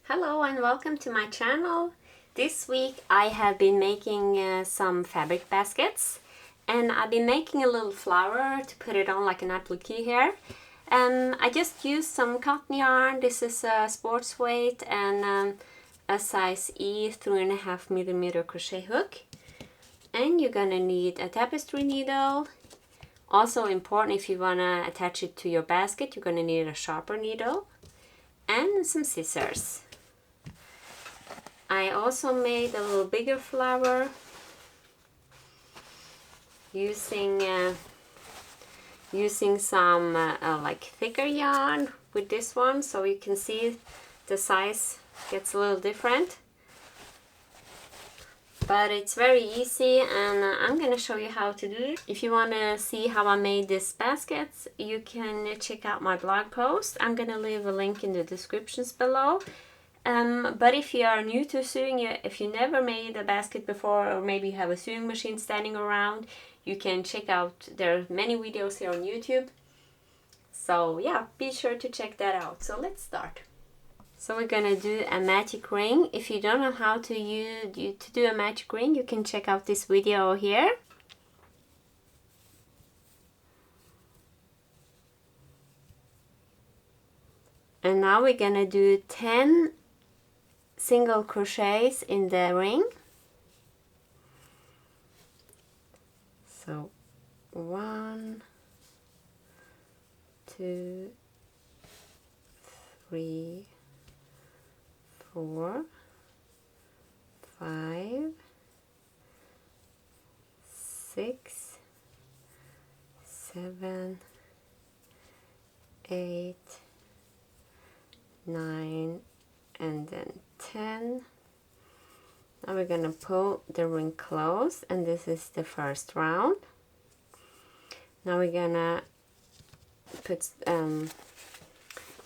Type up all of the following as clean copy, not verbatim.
Hello and welcome to my channel. This week I have been making some fabric baskets, and I've been making a little flower to put it on like an applique here. I just used some cotton yarn. This is a sports weight and a size E 3.5mm crochet hook. And you're gonna need a tapestry needle. Also important, if you wanna attach it to your basket, you're gonna need a sharper needle and some scissors. I also made a little bigger flower using some like thicker yarn with this one, so you can see the size gets a little different. But it's very easy, and I'm gonna show you how to do it. If you want to see how I made these baskets, you can check out my blog post. I'm gonna leave a link in the descriptions below. But if you are new to sewing, if you never made a basket before, or maybe you have a sewing machine standing around, you can check out, there are many videos here on YouTube. So yeah, be sure to check that out. So let's start. So we're gonna do a magic ring. If you don't know how to do a magic ring, you can check out this video here. And now we're gonna do 10 single crochets in the ring. So 1, 2, 3, 4, 5, 6, 7, 8, 9, and then 10. Now we're gonna pull the ring closed, and this is the first round. Now we're gonna put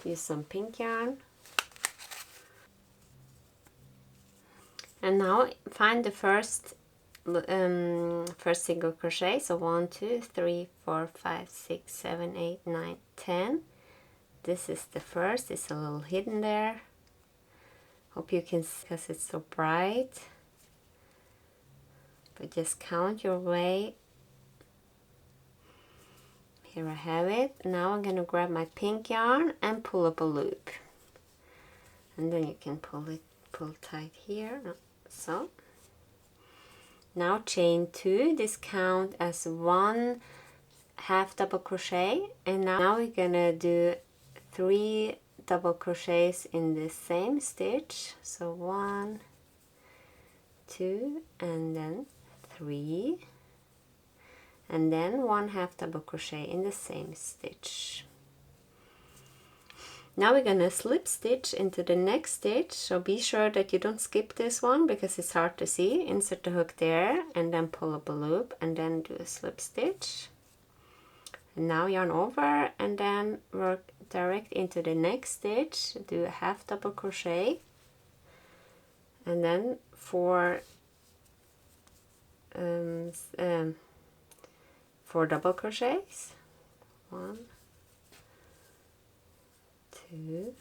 use some pink yarn, and now find the first single crochet. So 1, 2, 3, 4, 5, 6, 7, 8, 9, 10. This is the first. It's a little hidden there. Hope you can see because it's so bright. But just count your way. Here I have it. Now I'm gonna grab my pink yarn and pull up a loop. And then you can pull tight here. So. Now chain 2. This count as 1 half double crochet. And now we're gonna do 3 double crochets in the same stitch. So 1, 2, and then 3, and then 1 half double crochet in the same stitch. Now we're gonna slip stitch into the next stitch, so be sure that you don't skip this one because it's hard to see. Insert the hook there and then pull up a loop and then do a slip stitch. And now yarn over and then work direct into the next stitch, do a half double crochet, and then 4 double crochets. 1, 2,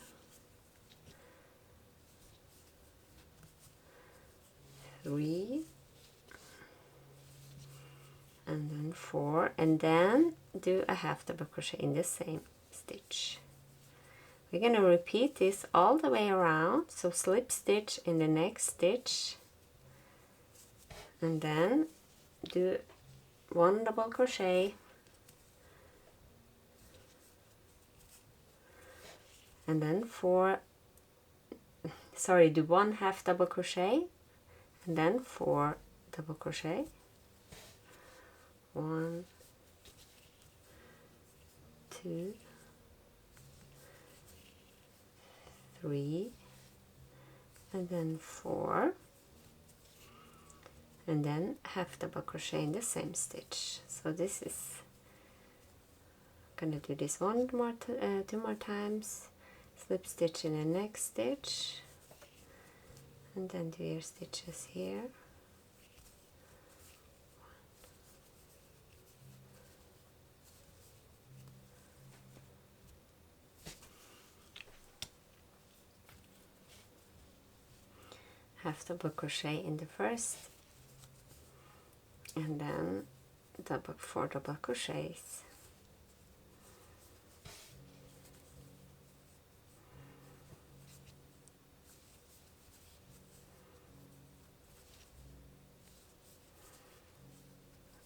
3, and then 4, and then do a half double crochet in the same stitch. We're going to repeat this all the way around, so slip stitch in the next stitch, and then do 1 double crochet, and then do 1 half double crochet, and then 4 double crochet, 1, 2, 3, and then 4, and then half double crochet in the same stitch. So this is gonna do this 2 more times, slip stitch in the next stitch, and then do your stitches here. half double crochet in the first, and then 4 double crochets.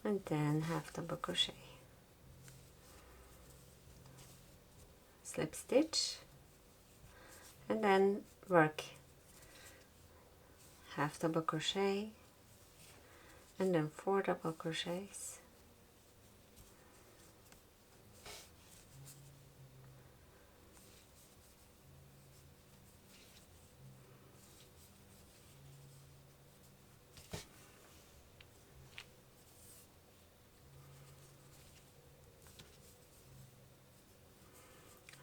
And then half double crochet, slip stitch, and then work half double crochet and then 4 double crochets,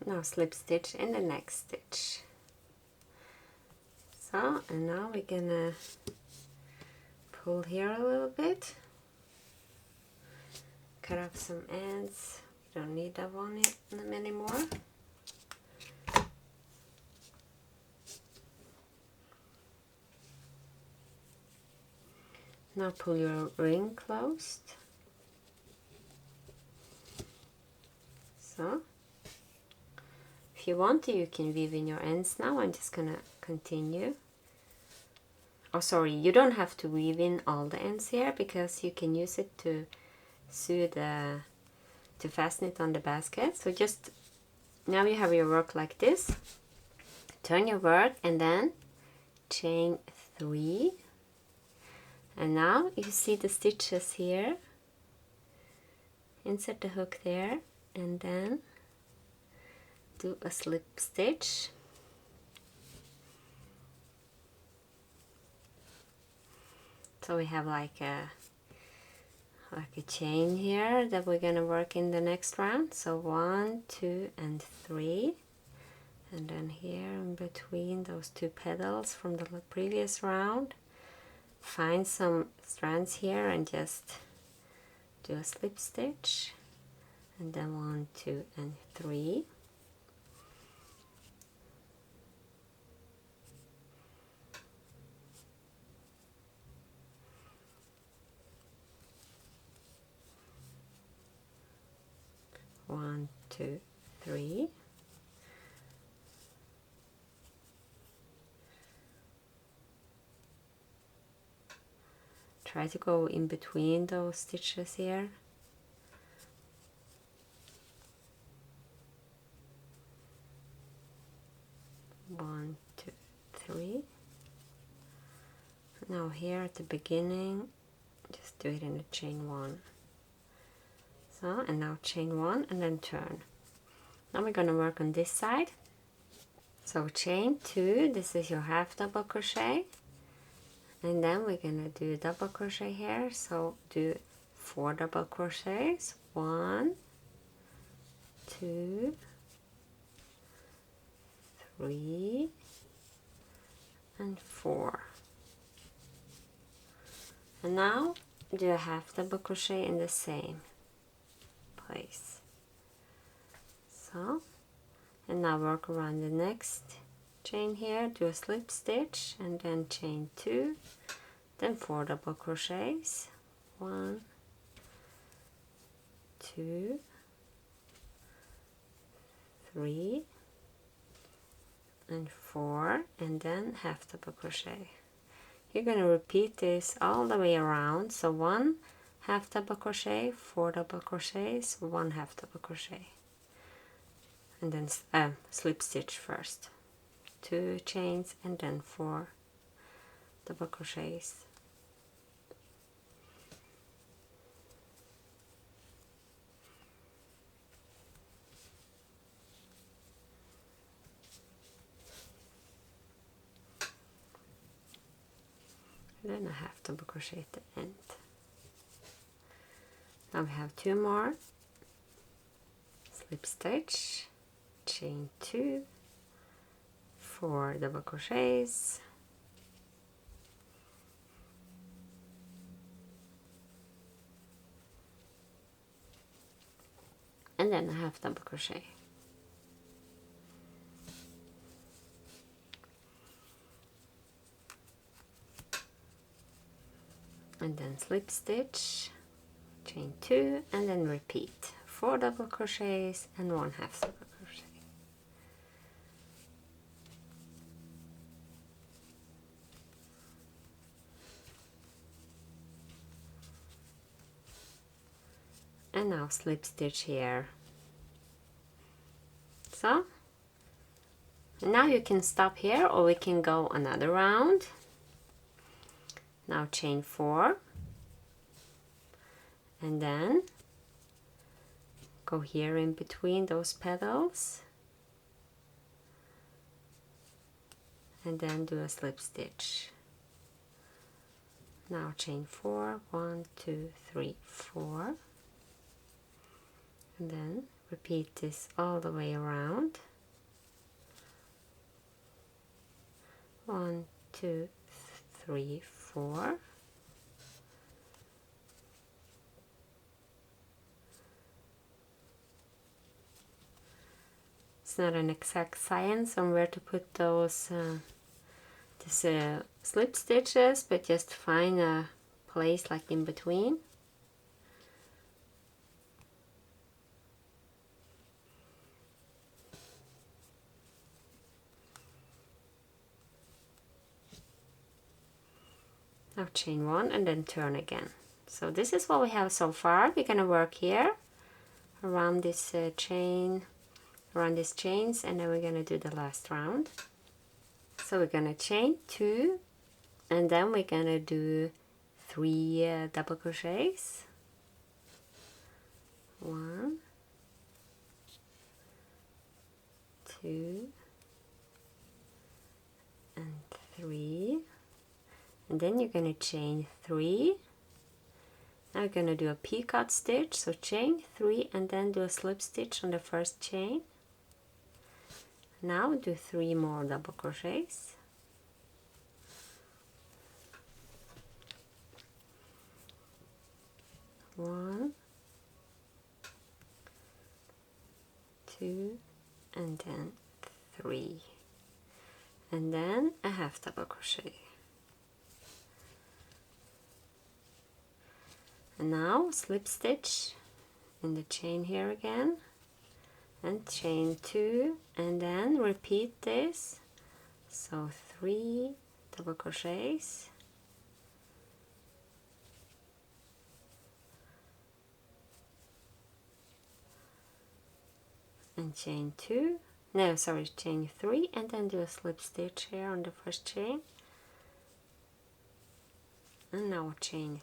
now slip stitch in the next stitch. So, and now we're gonna pull here a little bit, cut off some ends. We don't need that one anymore. Now pull your ring closed. So, if you want to, you can weave in your ends now. I'm just gonna continue. Oh, sorry, you don't have to weave in all the ends here, because you can use it to sew to fasten it on the basket. So just, now you have your work like this. Turn your work and then chain 3. And now you see the stitches here. Insert the hook there and then do a slip stitch. So we have like a chain here that we're gonna work in the next round. So 1, 2, and 3, and then here in between those 2 petals from the previous round, find some strands here and just do a slip stitch, and then 1, 2, and 3. One, 2, 3. Try to go in between those stitches here. One, 2, 3. Now here at the beginning, just do it in a chain 1. So, and now chain 1 and then turn. Now we're gonna work on this side. So chain 2, this is your half double crochet, and then we're gonna do a double crochet here. So do 4 double crochets, 1, 2, 3, and 4. And now do a half double crochet in the same place. So, and now work around the next chain here, do a slip stitch and then chain 2, then 4 double crochets, 1, 2, 3, and 4, and then half double crochet. You're going to repeat this all the way around. So 1 half double crochet, 4 double crochets, 1 half double crochet, and then slip stitch first, 2 chains and then 4 double crochets. And then a half double crochet at the end. Now we have 2 more, slip stitch, chain 2, 4 double crochets, and then a half double crochet. and then slip stitch, chain 2, and then repeat 4 double crochets and 1 half double crochet. And now slip stitch here. So now you can stop here, or we can go another round. Now chain 4, and then go here in between those petals, and then do a slip stitch. Now chain 4, 1, 2, 3, 4, and then repeat this all the way around. 1, 2, 3, 4. It's not an exact science on where to put those slip stitches, but just find a place like in between. Now chain 1 and then turn again. So this is what we have so far. We're gonna work here around this chain, around these chains, and then we're gonna do the last round. So we're gonna chain 2, and then we're gonna do 3 double crochets. 1, 2, and 3. And then you're going to chain 3. Now you're going to do a picot stitch, so chain 3 and then do a slip stitch on the first chain. Now do 3 more double crochets. One, 2, and then 3. And then a half double crochet. And now slip stitch in the chain here again, and chain 2, and then repeat this. So 3 double crochets, and chain 2, no sorry, chain 3, and then do a slip stitch here on the first chain, and now chain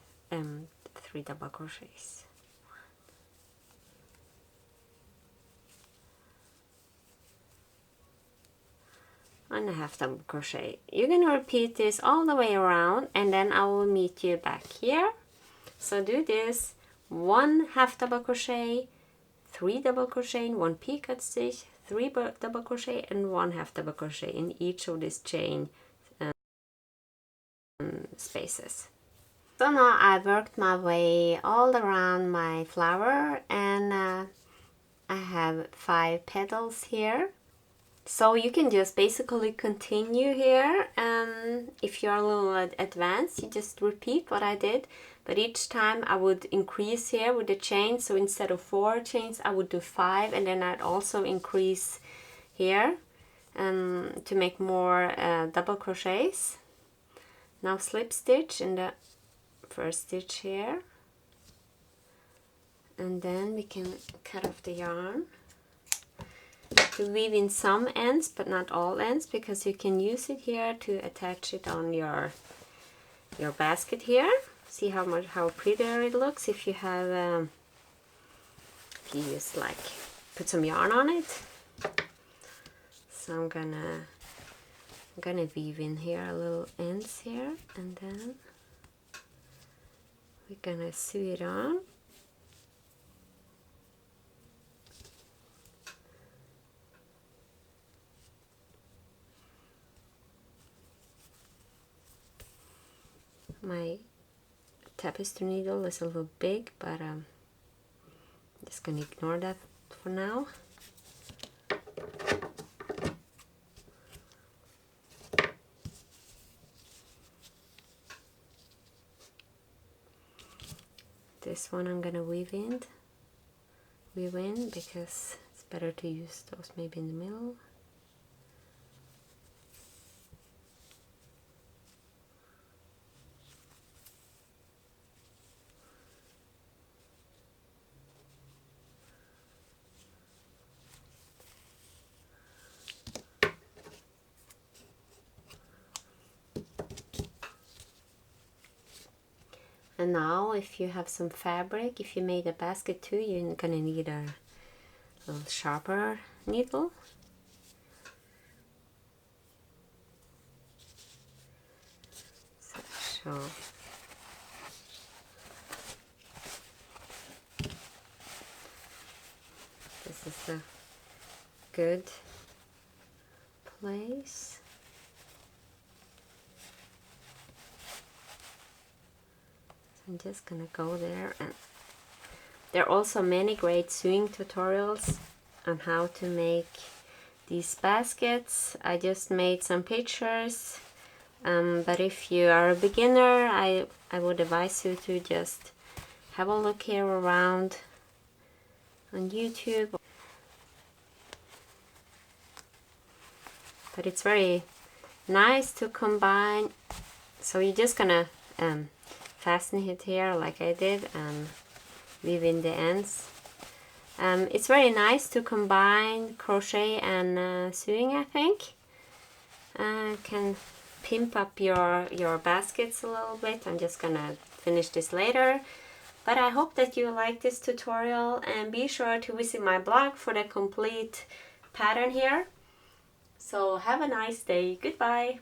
3 double crochets. And a half double crochet. You're going to repeat this all the way around, and then I will meet you back here. So do this: 1 half double crochet, 3 double crochet, 1 picot stitch, 3 double crochet, and 1 half double crochet in each of these chain spaces. So now I've worked my way all around my flower, and I have 5 petals here. So you can just basically continue here, and if you're a little advanced, you just repeat what I did, but each time I would increase here with the chain. So instead of 4 chains, I would do 5, and then I'd also increase here to make more double crochets. Now slip stitch in the first stitch here, and then we can cut off the yarn to weave in some ends but not all ends, because you can use it here to attach it on your basket here. See how prettier it looks if you have if you just like put some yarn on it. So I'm gonna weave in here a little ends here, and then we're gonna sew it on. My tapestry needle is a little big, but I'm just gonna ignore that for now. this one I'm gonna weave in because it's better to use those maybe in the middle. And now if you have some fabric, if you made a basket too, you're gonna need a little sharper needle. So this is a good place. I'm just gonna go there, and there are also many great sewing tutorials on how to make these baskets. I just made some pictures, but if you are a beginner, I would advise you to just have a look here around on YouTube. But it's very nice to combine. So you're just gonna fasten it here like I did and weave in the ends. It's very nice to combine crochet and sewing, I think. Can pimp up your baskets a little bit. I'm just gonna finish this later. But I hope that you like this tutorial, and be sure to visit my blog for the complete pattern here. So have a nice day. Goodbye.